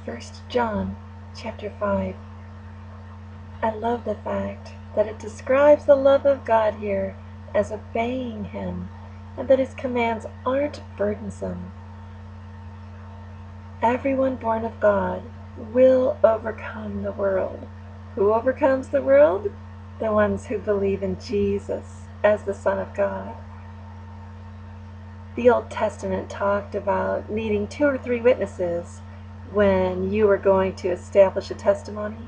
First John chapter 5. I love the fact that it describes the love of God here as obeying Him, and that His commands aren't burdensome. Everyone born of God will overcome the world. Who overcomes the world? The ones who believe in Jesus as the Son of God. The Old Testament talked about needing 2 or 3 witnesses when you were going to establish a testimony.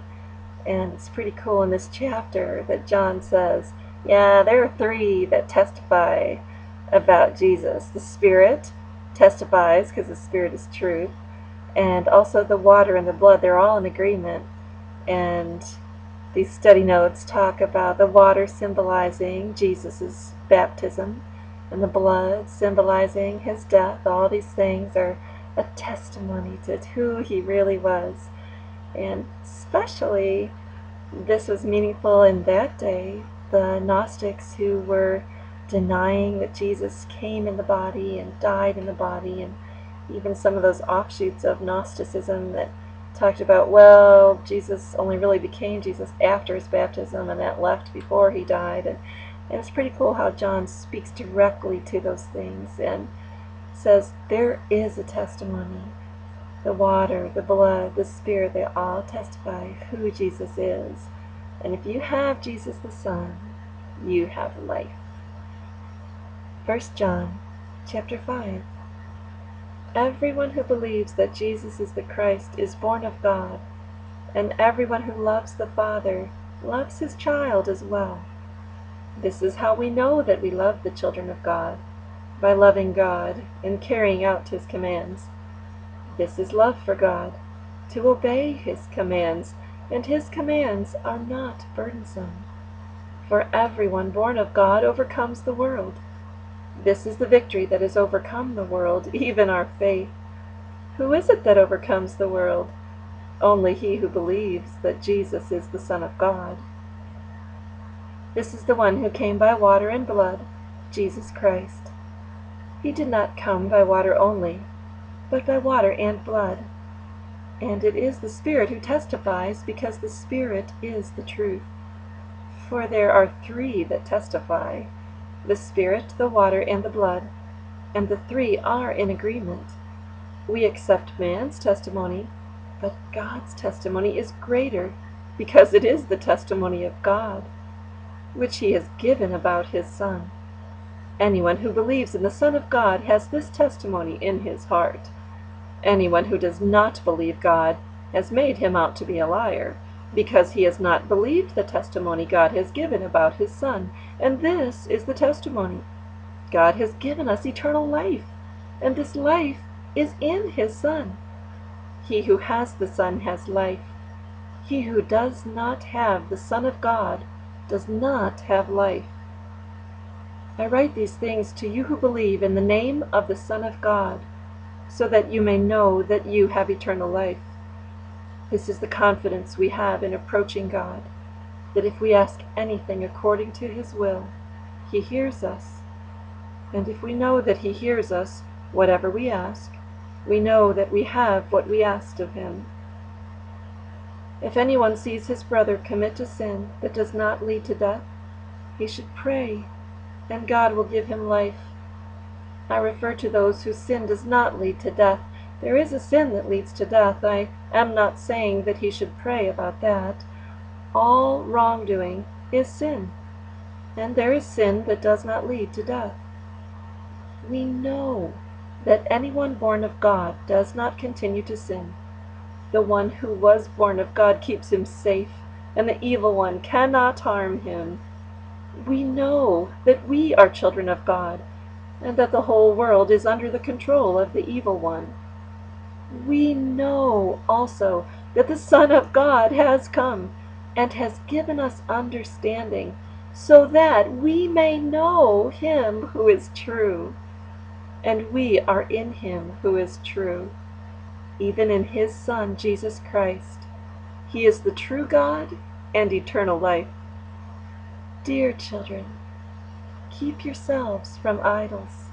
And it's pretty cool in this chapter that John says, yeah, there are 3 that testify about Jesus. The Spirit testifies because the Spirit is truth, and also the water and the blood. They're all in agreement. And these study notes talk about the water symbolizing Jesus' baptism and the blood symbolizing His death. All these things are a testimony to who He really was. And especially this was meaningful in that day. The Gnostics who were denying that Jesus came in the body and died in the body, and even some of those offshoots of Gnosticism that talked about, well, Jesus only really became Jesus after His baptism, and that left before He died. And it's pretty cool how John speaks directly to those things and says there is a testimony. The water, the blood, the Spirit, they all testify who Jesus is. And if you have Jesus the Son, you have life. 1 John chapter 5. Everyone who believes that Jesus is the Christ is born of God, and everyone who loves the Father loves His child as well. This is how we know that we love the children of God, by loving God and carrying out His commands. This is love for God, to obey His commands, and His commands are not burdensome. For everyone born of God overcomes the world. This is the victory that has overcome the world, even our faith. Who is it that overcomes the world? Only he who believes that Jesus is the Son of God. This is the one who came by water and blood, Jesus Christ. He did not come by water only, but by water and blood. And it is the Spirit who testifies, because the Spirit is the truth. For there are 3 that testify, the Spirit, the water, and the blood, and the 3 are in agreement. We accept man's testimony, but God's testimony is greater, because it is the testimony of God, which He has given about His Son. Anyone who believes in the Son of God has this testimony in his heart. Anyone who does not believe God has made Him out to be a liar, because he has not believed the testimony God has given about His Son. And this is the testimony: God has given us eternal life, and this life is in His Son. He who has the Son has life. He who does not have the Son of God does not have life. I write these things to you who believe in the name of the Son of God, so that you may know that you have eternal life. This is the confidence we have in approaching God, that if we ask anything according to His will, He hears us. And if we know that He hears us, whatever we ask, we know that we have what we asked of Him. If anyone sees his brother commit a sin that does not lead to death, he should pray, and God will give him life. I refer to those whose sin does not lead to death. There is a sin that leads to death. I am not saying that he should pray about that. All wrongdoing is sin, and there is sin that does not lead to death. We know that anyone born of God does not continue to sin. The one who was born of God keeps him safe, and the evil one cannot harm him. We know that we are children of God, and that the whole world is under the control of the evil one. We know also that the Son of God has come and has given us understanding, so that we may know Him who is true. And we are in Him who is true, even in His Son, Jesus Christ. He is the true God and eternal life. Dear children, keep yourselves from idols.